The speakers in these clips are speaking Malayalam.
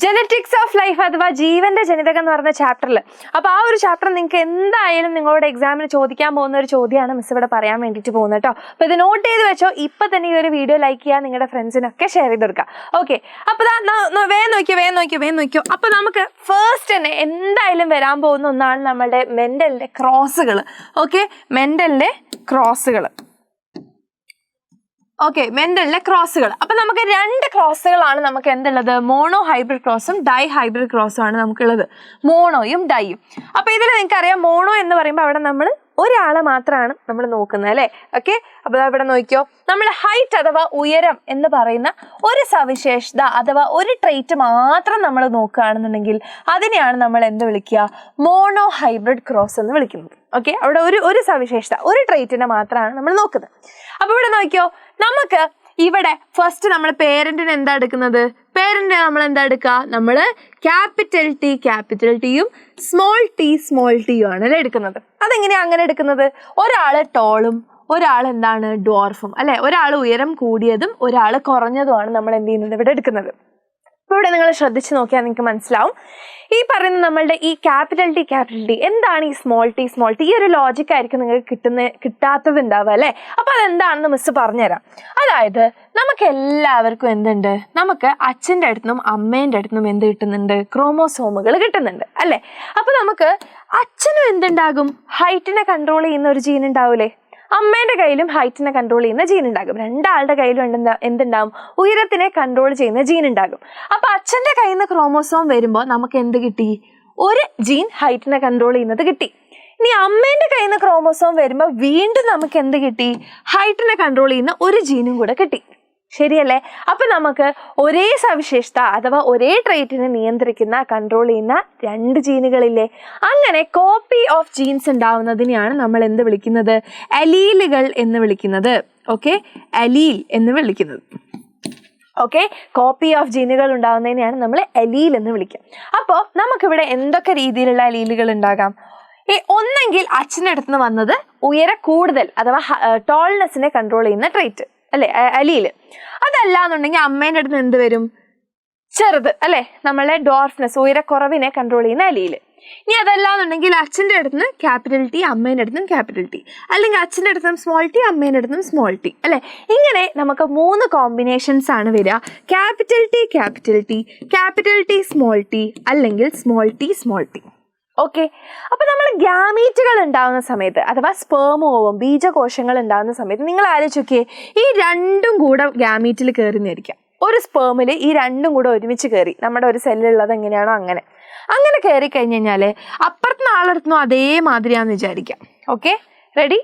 ജനറ്റിക്സ് ഓഫ് ലൈഫ് അഥവാ ജീവന്റെ ജനിതകം എന്ന് പറഞ്ഞ ചാപ്റ്ററിൽ അപ്പോൾ ആ ഒരു ചാപ്റ്റർ നിങ്ങൾക്ക് എന്തായാലും നിങ്ങളോട് എക്സാമിന് ചോദിക്കാൻ പോകുന്ന ഒരു ചോദ്യമാണ് മിസ് ഇവിടെ പറയാൻ വേണ്ടിയിട്ട് പോകുന്നത് കേട്ടോ. അപ്പോൾ ഇത് നോട്ട് ചെയ്ത് വെച്ചോ. ഇപ്പം തന്നെ ഈ ഒരു വീഡിയോ ലൈക്ക് ചെയ്യുക, നിങ്ങളുടെ ഫ്രണ്ട്സിനൊക്കെ ഷെയർ ചെയ്ത് കൊടുക്കുക. ഓക്കെ, അപ്പോൾ വേഗം നോക്കിയോ. അപ്പോൾ നമുക്ക് ഫസ്റ്റ് തന്നെ എന്തായാലും വരാൻ പോകുന്ന ഒന്നാണ് നമ്മളുടെ മെൻഡലിൻ്റെ ക്രോസുകൾ. ഓക്കെ, മെൻഡലിൻ്റെ ക്രോസുകൾ. ഓക്കെ, മെൻഡലിലെ ക്രോസുകൾ. അപ്പൊ നമുക്ക് രണ്ട് ക്രോസുകളാണ് നമുക്ക് എന്തുള്ളത്, മോണോ ഹൈബ്രിഡ് ക്രോസും ഡൈ ഹൈബ്രിഡ് ക്രോസും ആണ് നമുക്കുള്ളത്, മോണോയും ഡൈയും. അപ്പൊ ഇതിൽ നിങ്ങൾക്കറിയാം മോണോ എന്ന് പറയുമ്പോൾ അവിടെ നമ്മൾ ഒരാളെ മാത്രമാണ് നമ്മൾ നോക്കുന്നത് അല്ലേ. ഓക്കെ, അപ്പോൾ അവിടെ നോക്കിയോ, നമ്മൾ ഹൈറ്റ് അഥവാ ഉയരം എന്ന് പറയുന്ന ഒരു സവിശേഷത അഥവാ ഒരു ട്രെയ്റ്റ് മാത്രം നമ്മൾ നോക്കുകയാണെന്നുണ്ടെങ്കിൽ അതിനെയാണ് നമ്മൾ എന്ത് വിളിക്കുക, മോണോ ഹൈബ്രിഡ് ക്രോസ് എന്ന് വിളിക്കുന്നത്. ഓക്കെ, അവിടെ ഒരു സവിശേഷത, ഒരു ട്രെയ്റ്റിനെ മാത്രമാണ് നമ്മൾ നോക്കുന്നത്. അപ്പോൾ ഇവിടെ നോക്കിയോ, നമുക്ക് ഇവിടെ ഫസ്റ്റ് നമ്മൾ പേരന്റിന് എന്താ എടുക്കുന്നത്, പേരന്റിനെ നമ്മൾ എന്താ എടുക്കുക, നമ്മൾ ക്യാപിറ്റൽ ടിയും സ്മോൾ ടിയും ആണ് എടുക്കുന്നത്. അതെങ്ങനെയാണ് അങ്ങനെ എടുക്കുന്നത്, ഒരാള് ടോളും ഒരാൾ എന്താണ് ഡ്വാർഫും അല്ലെ, ഒരാൾ ഉയരം കൂടിയതും ഒരാൾ കുറഞ്ഞതുമാണ് നമ്മൾ എന്ത് ചെയ്യുന്നത് ഇവിടെ എടുക്കുന്നത്. അപ്പോൾ ഇവിടെ നിങ്ങൾ ശ്രദ്ധിച്ച് നോക്കിയാൽ നിങ്ങൾക്ക് മനസ്സിലാവും, ഈ പറയുന്ന നമ്മളുടെ ഈ ക്യാപിറ്റൽ ടി എന്താണ് ഈ സ്മോൾ ടി, ഈ ഒരു ലോജിക് ആയിരിക്കും നിങ്ങൾക്ക് കിട്ടാത്തത് ഉണ്ടാവുക അല്ലേ. അപ്പോൾ അതെന്താണെന്ന് മിസ് പറഞ്ഞുതരാം. അതായത് നമുക്ക് എല്ലാവർക്കും എന്തുണ്ട്, നമുക്ക് അച്ഛൻ്റെ അടുത്തുനിന്നും അമ്മേൻ്റെ അടുത്തുനിന്നും എന്ത് കിട്ടുന്നുണ്ട്, ക്രോമോസോമുകൾ കിട്ടുന്നുണ്ട് അല്ലേ. അപ്പോൾ നമുക്ക് അച്ഛനും എന്തുണ്ടാകും, ഹൈറ്റിനെ കൺട്രോൾ ചെയ്യുന്ന ഒരു ജീൻ ഉണ്ടാവൂലേ, അമ്മേൻ്റെ കയ്യിലും ഹൈറ്റിനെ കൺട്രോൾ ചെയ്യുന്ന ജീൻ ഉണ്ടാകും, രണ്ടാളുടെ കയ്യിലും എന്തുണ്ടാകും, ഉയരത്തിനെ കൺട്രോൾ ചെയ്യുന്ന ജീൻ ഉണ്ടാകും. അപ്പോൾ അച്ഛൻ്റെ കയ്യിൽ നിന്ന് ക്രോമോസോം വരുമ്പോൾ നമുക്ക് എന്ത് കിട്ടി, ഒരു ജീൻ ഹൈറ്റിനെ കൺട്രോൾ ചെയ്യുന്നത് കിട്ടി. ഇനി അമ്മേൻ്റെ കയ്യിൽ നിന്ന് ക്രോമോസോം വരുമ്പോൾ വീണ്ടും നമുക്ക് എന്ത് കിട്ടി, ഹൈറ്റിനെ കൺട്രോൾ ചെയ്യുന്ന ഒരു ജീനും കൂടെ കിട്ടി. ശരിയല്ലേ. അപ്പൊ നമുക്ക് ഒരേ സവിശേഷത അഥവാ ഒരേ ട്രെയ്റ്റിനെ നിയന്ത്രിക്കുന്ന കൺട്രോൾ ചെയ്യുന്ന രണ്ട് ജീനുകളില്ലേ, അങ്ങനെ കോപ്പി ഓഫ് ജീൻസ് ഉണ്ടാവുന്നതിനെയാണ് നമ്മൾ എന്ത് വിളിക്കുന്നത്, അലീലുകൾ എന്ന് വിളിക്കുന്നത്. ഓക്കെ, അലീൽ എന്ന് വിളിക്കുന്നത്. ഓക്കെ, കോപ്പി ഓഫ് ജീനുകൾ ഉണ്ടാവുന്നതിനെയാണ് നമ്മൾ അലീൽ എന്ന് വിളിക്കുക. അപ്പോൾ നമുക്കിവിടെ എന്തൊക്കെ രീതിയിലുള്ള അലീലുകൾ ഉണ്ടാകാം, ഒന്നെങ്കിൽ അച്ഛൻ്റെ അടുത്ത് നിന്ന് വന്നത് ഉയര കൂടുതൽ അഥവാ ടോൾനെസ്സിനെ കൺട്രോൾ ചെയ്യുന്ന ട്രെയ്റ്റ് അല്ലെ, അലീല്. അതല്ലാന്നുണ്ടെങ്കിൽ അമ്മേൻ്റെ അടുത്ത് എന്ത് വരും, ചെറുത് അല്ലെ, നമ്മളെ ഡോർഫ്നെസ് ഉയരക്കുറവിനെ കൺട്രോൾ ചെയ്യുന്ന അലീല്. ഇനി അതല്ലാന്നുണ്ടെങ്കിൽ അച്ഛൻ്റെ അടുത്ത് നിന്ന് ക്യാപിറ്റൽ ടി, അമ്മേൻ്റെ അടുത്തും ക്യാപിറ്റൽ ടി, അല്ലെങ്കിൽ അച്ഛൻ്റെ അടുത്തും സ്മോൾ ടി, അമ്മേൻ്റെ അടുത്തും സ്മോൾ ടി അല്ലെ. ഇങ്ങനെ നമുക്ക് 3 കോമ്പിനേഷൻസ് ആണ് വരിക, ക്യാപിറ്റൽ ടി സ്മോൾ ടി, അല്ലെങ്കിൽ സ്മോൾ ടി. ഓക്കെ, അപ്പോൾ നമ്മൾ ഗ്യാമീറ്റുകൾ ഉണ്ടാകുന്ന സമയത്ത് അഥവാ സ്പേമോവും ബീജകോശങ്ങൾ ഉണ്ടാകുന്ന സമയത്ത് നിങ്ങൾ ആലോചിച്ച് നോക്കിയേ, ഈ രണ്ടും കൂടെ ഗ്യാമീറ്റിൽ കയറി നിന്നിരിക്കാം. ഒരു സ്പേമിൽ ഈ രണ്ടും കൂടെ ഒരുമിച്ച് കയറി, നമ്മുടെ ഒരു സെല്ലുള്ളത് എങ്ങനെയാണോ അങ്ങനെ കയറി കഴിഞ്ഞ് കഴിഞ്ഞാൽ അപ്പുറത്തുനിന്ന് ആളെടുത്തുനിന്നും അതേമാതിരിയാന്ന് വിചാരിക്കാം. Okay, ready.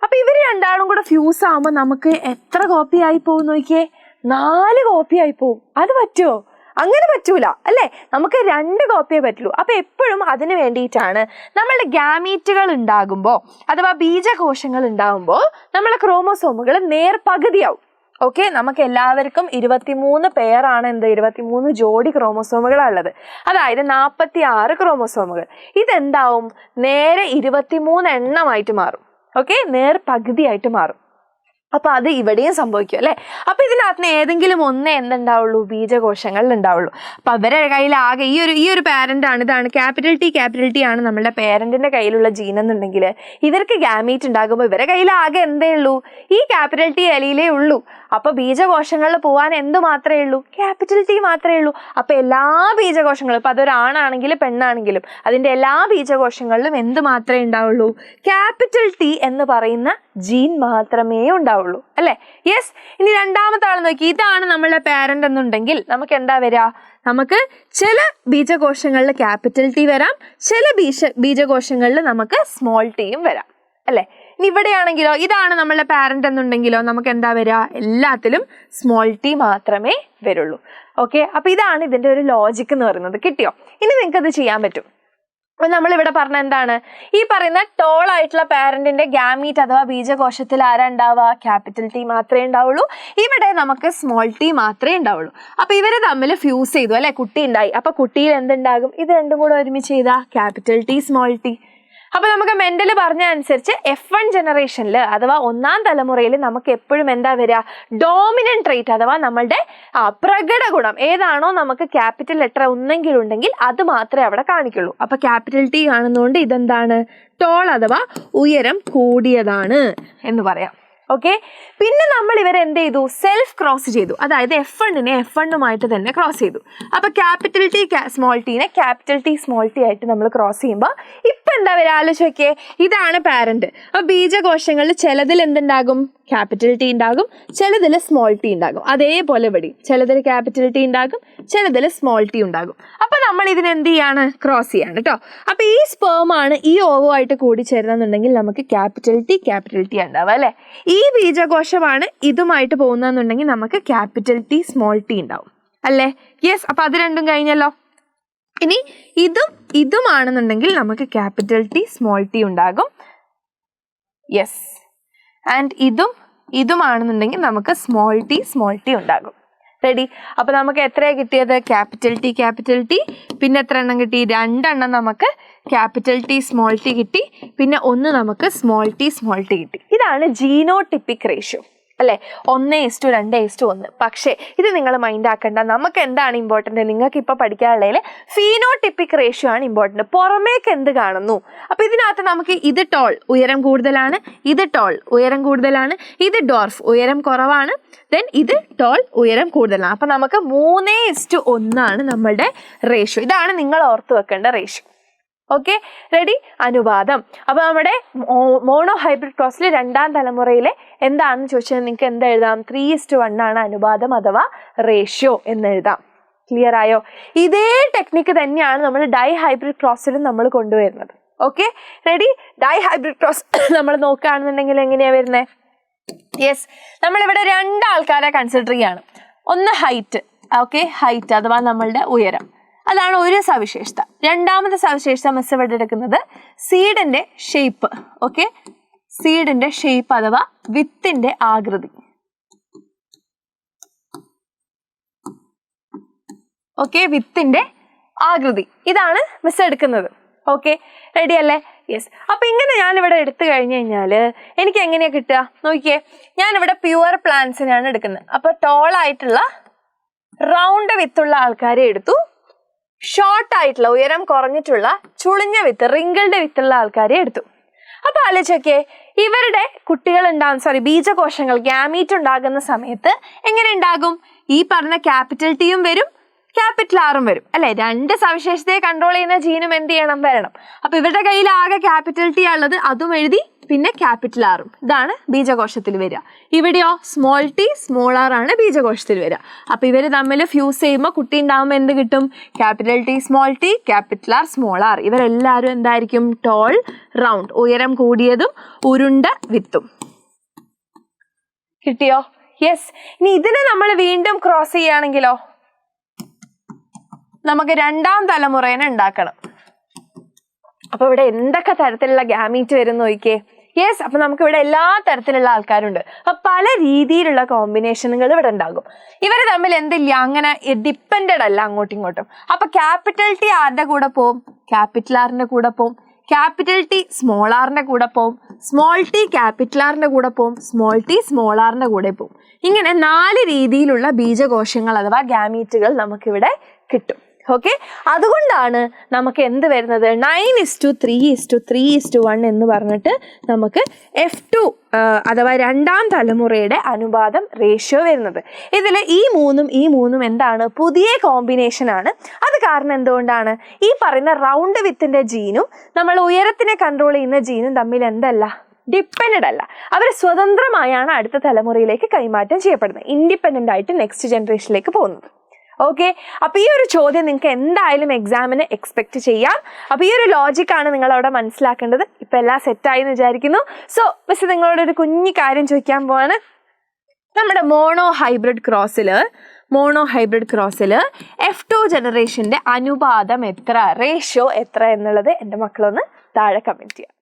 അപ്പോൾ ഇവർ രണ്ടാളും കൂടെ ഫ്യൂസ് ആകുമ്പോൾ നമുക്ക് എത്ര കോപ്പി ആയി പോകും നോക്കിയേ, 4 കോപ്പി ആയി പോകും. അത് പറ്റുമോ? അങ്ങനെ പറ്റൂല അല്ലേ, നമുക്ക് 2 കോപ്പിയേ പറ്റുള്ളൂ. അപ്പോൾ എപ്പോഴും അതിന് വേണ്ടിയിട്ടാണ് നമ്മളുടെ ഗ്യാമീറ്റുകൾ ഉണ്ടാകുമ്പോൾ അഥവാ ബീജകോശങ്ങൾ ഉണ്ടാകുമ്പോൾ നമ്മളെ ക്രോമോസോമുകൾ നേർപകുതിയാവും. ഓക്കെ, നമുക്ക് എല്ലാവർക്കും 23 പെയറാണ് 23 ജോഡി ക്രോമോസോമുകളാണ് ഉള്ളത്. അതായത് 46 ക്രോമോസോമുകൾ. ഇതെന്താവും, നേരെ 23 എണ്ണമായിട്ട് മാറും. ഓക്കെ, നേർപകുതിയായിട്ട് മാറും. അപ്പോൾ അത് ഇവിടെയും സംഭവിക്കും അല്ലേ. അപ്പോൾ ഇതിനകത്ത് ഏതെങ്കിലും ഒന്നേ എന്തുണ്ടാവുള്ളൂ, ബീജകോശങ്ങളിൽ ഉണ്ടാവുള്ളൂ. അപ്പോൾ അവരുടെ കയ്യിൽ ആകെ ഈ ഒരു പാരൻ്റാണ്, ഇതാണ് ക്യാപിറ്റൽ ടി ആണ് നമ്മളുടെ പേരൻറ്റിൻ്റെ കയ്യിലുള്ള ജീൻ എന്നുണ്ടെങ്കിൽ ഇവർക്ക് ഗ്യാമീറ്റ് ഉണ്ടാകുമ്പോൾ ഇവരുടെ കയ്യിൽ ആകെ എന്തേ ഉള്ളൂ, ഈ ക്യാപിറ്റൽ ടി അലീലേ ഉള്ളൂ. അപ്പോൾ ബീജകോശങ്ങളിൽ പോകാൻ എന്ത് മാത്രമേ ഉള്ളൂ, ക്യാപിറ്റൽ ടി മാത്രമേ ഉള്ളൂ. അപ്പോൾ എല്ലാ ബീജകോശങ്ങളും, ഇപ്പോൾ അതൊരാണാണെങ്കിലും പെണ്ണാണെങ്കിലും അതിൻ്റെ എല്ലാ ബീജകോശങ്ങളിലും എന്ത് മാത്രമേ ഉണ്ടാവുള്ളൂ, ക്യാപിറ്റൽ ടി എന്ന് പറയുന്ന ജീൻ മാത്രമേ ഉണ്ടാവുള്ളൂ അല്ലേ. യെസ്. ഇനി രണ്ടാമത്തെ ആൾ നോക്കി, ഇതാണ് നമ്മളുടെ പാരന്റ് എന്നുണ്ടെങ്കിൽ നമുക്ക് എന്താ വരിക, നമുക്ക് ചില ബീജകോശങ്ങളിൽ ക്യാപിറ്റൽ ടി വരാം, ചില ബീജകോശങ്ങളിൽ നമുക്ക് സ്മോൾ ടിയും വരാം അല്ലേ. ഇനി ഇവിടെയാണെങ്കിലോ, ഇതാണ് നമ്മളുടെ പാരന്റ് എന്നുണ്ടെങ്കിലോ നമുക്ക് എന്താ വരിക, എല്ലാത്തിലും സ്മോൾ ടി മാത്രമേ വരുള്ളൂ. ഓക്കെ, അപ്പോൾ ഇതാണ് ഇതിൻ്റെ ഒരു ലോജിക്ക് എന്ന് പറയുന്നത്. കിട്ടിയോ? ഇനി നിങ്ങൾക്കത് ചെയ്യാൻ പറ്റും. അപ്പോൾ നമ്മളിവിടെ പറഞ്ഞ എന്താണ്, ഈ പറയുന്ന ടോൾ ആയിട്ടുള്ള പാരന്റിന്റെ ഗ്യാമീറ്റ് അഥവാ ബീജകോശത്തിൽ ആരാ ഉണ്ടാവുക, ക്യാപിറ്റൽ ടി മാത്രമേ ഉണ്ടാവുള്ളൂ. ഇവിടെ നമുക്ക് സ്മോൾ ടി മാത്രമേ ഉണ്ടാവുള്ളൂ. അപ്പോൾ ഇവർ തമ്മിൽ ഫ്യൂസ് ചെയ്തു അല്ലെ, കുട്ടി ഉണ്ടായി. അപ്പോൾ കുട്ടിയിൽ എന്തുണ്ടാകും, ഇത് രണ്ടും കൂടെ ഒരുമിച്ച് ചെയ്താൽ ക്യാപിറ്റൽ ടി സ്മോൾ ടി. അപ്പൊ നമുക്ക് മെന്റൽ പറഞ്ഞ അനുസരിച്ച് F1 ജനറേഷനിൽ അഥവാ ഒന്നാം തലമുറയിൽ നമുക്ക് എപ്പോഴും എന്താ വരിക, ഡോമിനന്റ് ട്രേറ്റ് അഥവാ നമ്മളുടെ പ്രകട ഗുണം ഏതാണോ നമുക്ക് ക്യാപിറ്റൽ ലെറ്റർ ഒന്നെങ്കിലും ഉണ്ടെങ്കിൽ അത് മാത്രമേ അവിടെ കാണിക്കുള്ളൂ. അപ്പൊ ക്യാപിറ്റൽ T കാണുന്നതുകൊണ്ട് ഇതെന്താണ്, ടോൾ അഥവാ ഉയരം കൂടിയതാണ് എന്ന് പറയാം. ഓക്കെ, പിന്നെ നമ്മൾ ഇവരെ എന്ത് ചെയ്തു, സെൽഫ് ക്രോസ് ചെയ്തു. അതായത് F1നെ F1ഉമായിട്ട് തന്നെ ക്രോസ് ചെയ്തു. അപ്പൊ ക്യാപിറ്റൽ T സ്മോൾ ടീനെ ക്യാപിറ്റൽ T സ്മോൾ ടി ആയിട്ട് നമ്മൾ ക്രോസ് ചെയ്യുമ്പോൾ ഇപ്പൊ എന്താ വരിക, ആലോചിച്ച് നോക്കിയേ, ഇതാണ് പാരന്റ്. അപ്പൊ ബീജകോശങ്ങളിൽ ചിലതിൽ എന്തുണ്ടാകും, ക്യാപിറ്റൽ T ഉണ്ടാകും, ചിലതിൽ സ്മോൾ ടി ഉണ്ടാകും. അതേപോലെ ഇവിടെ ചിലതിൽ ക്യാപിറ്റൽ T ഉണ്ടാകും, ചിലതിൽ സ്മോൾ ടി ഉണ്ടാകും. അപ്പൊ നമ്മൾ ഇതിന് എന്ത് ചെയ്യാണ്, ക്രോസ് ചെയ്യാണ് കേട്ടോ. അപ്പൊ ഈ സ്പേമാണ് ഈ ഓവോ ആയിട്ട് കൂടി ചേരുന്നുണ്ടെങ്കിൽ നമുക്ക് ക്യാപിറ്റൽ T ഉണ്ടാവുക അല്ലെ. ഈ ബീജകോശമാണ് ഇതുമായിട്ട് പോകുന്നതെന്നുണ്ടെങ്കിൽ നമുക്ക് ക്യാപിറ്റൽ T സ്മോൾ ടി ഉണ്ടാവും അല്ലേ. യെസ്, അപ്പൊ അത് രണ്ടും കഴിഞ്ഞല്ലോ. ഇനി ഇതുമാണെന്നുണ്ടെങ്കിൽ നമുക്ക് ക്യാപിറ്റൽ T സ്മോൾ ടി ഉണ്ടാകും. യെസ്, ആൻഡ് ഇതുമാണെന്നുണ്ടെങ്കിൽ നമുക്ക് സ്മോൾ ടി ഉണ്ടാകും. റെഡി. അപ്പൊ നമുക്ക് എത്രയാണ് കിട്ടിയത്, ക്യാപിറ്റൽ ടി പിന്നെ എത്ര എണ്ണം കിട്ടി, 2 എണ്ണം നമുക്ക് ക്യാപിറ്റൽ T സ്മോൾ ടി കിട്ടി, പിന്നെ 1 നമുക്ക് സ്മോൾ ടി കിട്ടി. ഇതാണ് ജീനോടിപ്പിക് റേഷ്യോ അല്ലേ, 1:2:1. പക്ഷേ ഇത് നിങ്ങൾ മൈൻഡ് ആക്കേണ്ട, നമുക്ക് എന്താണ് ഇമ്പോർട്ടൻ്റ്, നിങ്ങൾക്ക് ഇപ്പോൾ പഠിക്കാനുള്ളതിൽ ഫീനോടിപ്പിക് റേഷ്യോ ആണ് ഇമ്പോർട്ടൻ്റ്. പുറമേക്ക് എന്ത് കാണുന്നു, അപ്പോൾ ഇതിനകത്ത് നമുക്ക് ഇത് ടോൾ ഉയരം കൂടുതലാണ്, ഇത് ടോൾ ഉയരം കൂടുതലാണ്, ഇത് ഡോർഫ് ഉയരം കുറവാണ്, ദെൻ ഇത് ടോൾ ഉയരം കൂടുതലാണ്. അപ്പം നമുക്ക് 3:1 ആണ് നമ്മളുടെ റേഷ്യോ. ഇതാണ് നിങ്ങൾ ഓർത്ത് വെക്കേണ്ട റേഷ്യോ. Okay, ready. അനുപാതം. അപ്പോൾ നമ്മുടെ മോണോ ഹൈബ്രിഡ് ക്രോസിൽ 2ാം തലമുറയിലെ എന്താണെന്ന് ചോദിച്ചാൽ നിങ്ങൾക്ക് എന്താ എഴുതാം, 3:1 ആണ് അനുപാതം അഥവാ റേഷ്യോ എന്ന് എഴുതാം. ക്ലിയർ ആയോ? ഇതേ ടെക്നിക്ക് തന്നെയാണ് നമ്മൾ ഡൈ ഹൈബ്രിഡ് ക്രോസിലും നമ്മൾ കൊണ്ടുവരുന്നത്. Okay, ready. Dihybrid cross നമ്മൾ നോക്കുകയാണെന്നുണ്ടെങ്കിൽ എങ്ങനെയാണ് വരുന്നത്? യെസ്, നമ്മളിവിടെ 2 ആൾക്കാരെ കൺസിഡർ ചെയ്യാണ്. ഒന്ന് ഹൈറ്റ്, ഓക്കെ, ഹൈറ്റ് അഥവാ നമ്മളുടെ ഉയരം, അതാണ് ഒരു സവിശേഷത. രണ്ടാമത്തെ സവിശേഷത മിസ് ഇവിടെ എടുക്കുന്നത് സീഡിന്റെ ഷേപ്പ്. ഓക്കെ, സീഡിന്റെ ഷേപ്പ് അഥവാ വിത്തിന്റെ ആകൃതി. ഓക്കെ, വിത്തിന്റെ ആകൃതി ഇതാണ് മിസ് എടുക്കുന്നത്. ഓക്കെ, റെഡി അല്ലേ? യെസ്. അപ്പൊ ഇങ്ങനെ ഞാനിവിടെ എടുത്തു കഴിഞ്ഞു കഴിഞ്ഞാൽ എനിക്ക് എങ്ങനെയാ കിട്ടുക നോക്കിയേ. ഞാനിവിടെ പ്യുവർ പ്ലാന്റ്സിനാണ് എടുക്കുന്നത്. അപ്പൊ ടോൾ ആയിട്ടുള്ള റൗണ്ട് വിത്തുള്ള ആൾക്കാരെ എടുത്തു, ഷോർട്ട് ആയിട്ടുള്ള ഉയരം കുറഞ്ഞിട്ടുള്ള ചുളിഞ്ഞ വിത്ത് റിങ്കിൾഡ് വിത്തുള്ള ആൾക്കാരെ എടുത്തു. അപ്പൊ ആലോചിച്ചോക്കെ, ഇവരുടെ കുട്ടികൾ ബീജകോശങ്ങൾ ഗ്യാമീറ്റ് ഉണ്ടാകുന്ന സമയത്ത് എങ്ങനെ ഉണ്ടാകും? ഈ പറഞ്ഞ ക്യാപിറ്റൽ ടിയും വരും, ക്യാപിറ്റൽ ആറും വരും അല്ലെ. 2 സവിശേഷതയെ കൺട്രോൾ ചെയ്യുന്ന ജീനും എന്ത് ചെയ്യണം, വരണം. അപ്പൊ ഇവരുടെ കയ്യിൽ ആകെ ക്യാപിറ്റൽ ടി ഉള്ളത്, അതും എഴുതി, പിന്നെ ക്യാപിറ്റൽ ആറും. ഇതാണ് ബീജകോശത്തിൽ വരിക. ഇവിടെയോ സ്മോൾ ടി സ്മോൾ ആർ ആണ് ബീജകോശത്തിൽ വരിക. അപ്പൊ ഇവര് തമ്മിൽ ഫ്യൂസ് ചെയ്യുമ്പോൾ കുട്ടി ഉണ്ടാകുമ്പോൾ എന്ത് കിട്ടും? Capital T small T, capital R small R. ഇവരെല്ലാവരും എന്തായിരിക്കും? ടോൾ, റൗണ്ട്, ഉയരം കൂടിയതും ഉരുണ്ട വിത്തും. കിട്ടിയോ? യെസ്. ഇനി ഇതിനെ നമ്മൾ വീണ്ടും ക്രോസ് ചെയ്യുകയാണെങ്കിലോ, നമുക്ക് 2ാം തലമുറേനെ ഉണ്ടാക്കണം. അപ്പൊ ഇവിടെ എന്തൊക്കെ തരത്തിലുള്ള ഗ്യാമീറ്റ് വരും നോക്കിയേ. യെസ്, അപ്പൊ നമുക്ക് ഇവിടെ എല്ലാ തരത്തിലുള്ള ആൾക്കാരുണ്ട്. അപ്പൊ പല രീതിയിലുള്ള കോമ്പിനേഷനുകൾ ഇവിടെ ഉണ്ടാകും. ഇവര് തമ്മിൽ എന്തില്ല, അങ്ങനെ ഡിപ്പെൻഡഡ് അല്ല അങ്ങോട്ടും ഇങ്ങോട്ടും. അപ്പൊ ക്യാപിറ്റൽ ടി ആരുടെ കൂടെ പോവും? ക്യാപിറ്റൽ ആറിന്റെ കൂടെ പോവും. ക്യാപിറ്റൽ ടി സ്മോൾ ആറിന്റെ കൂടെ പോവും. സ്മോൾ ടി ക്യാപിറ്റൽ ആറിന്റെ കൂടെ പോവും. സ്മോൾ ടി സ്മോൾ ആറിന്റെ കൂടെ പോവും. ഇങ്ങനെ 4 രീതിയിലുള്ള ബീജകോശങ്ങൾ അഥവാ ഗ്യാമീറ്റുകൾ നമുക്കിവിടെ കിട്ടും. ഓക്കെ, അതുകൊണ്ടാണ് നമുക്ക് എന്ത് വരുന്നത്, 9:3:3:1 എന്ന് പറഞ്ഞിട്ട് നമുക്ക് F2 അഥവാ 2ാം തലമുറയുടെ അനുപാതം റേഷ്യോ വരുന്നത്. ഇതിൽ ഈ മൂന്നും എന്താണ്? പുതിയ കോമ്പിനേഷൻ ആണ്. അത് കാരണം എന്തുകൊണ്ടാണ്? ഈ പറയുന്ന റൗണ്ട് വിത്തിന്റെ ജീനും നമ്മൾ ഉയരത്തിനെ കൺട്രോൾ ചെയ്യുന്ന ജീനും തമ്മിൽ എന്തല്ല, ഡിപ്പെൻഡഡ് അല്ല. അവർ സ്വതന്ത്രമായാണ് അടുത്ത തലമുറയിലേക്ക് കൈമാറ്റം ചെയ്യപ്പെടുന്നത്, ഇൻഡിപെൻഡന്റ് ആയിട്ട് നെക്സ്റ്റ് ജനറേഷനിലേക്ക് പോകുന്നത്. ഓക്കെ, അപ്പൊ ഈ ഒരു ചോദ്യം നിങ്ങൾക്ക് എന്തായാലും എക്സാമിന് എക്സ്പെക്ട് ചെയ്യാം. അപ്പൊ ഈ ഒരു ലോജിക്കാണ് നിങ്ങൾ അവിടെ മനസ്സിലാക്കേണ്ടത്. ഇപ്പൊ എല്ലാം സെറ്റായി എന്ന് വിചാരിക്കുന്നു. സോ മിസ് നിങ്ങളോട് ഒരു കുഞ്ഞു കാര്യം ചോദിക്കാൻ പോവാണ്. നമ്മുടെ മോണോ ഹൈബ്രിഡ് ക്രോസിൽ F2 ജനറേഷന്റെ അനുപാതം എത്ര, റേഷ്യോ എത്ര എന്നുള്ളത് എൻ്റെ മക്കളൊന്ന് താഴെ കമന്റ് ചെയ്യാം.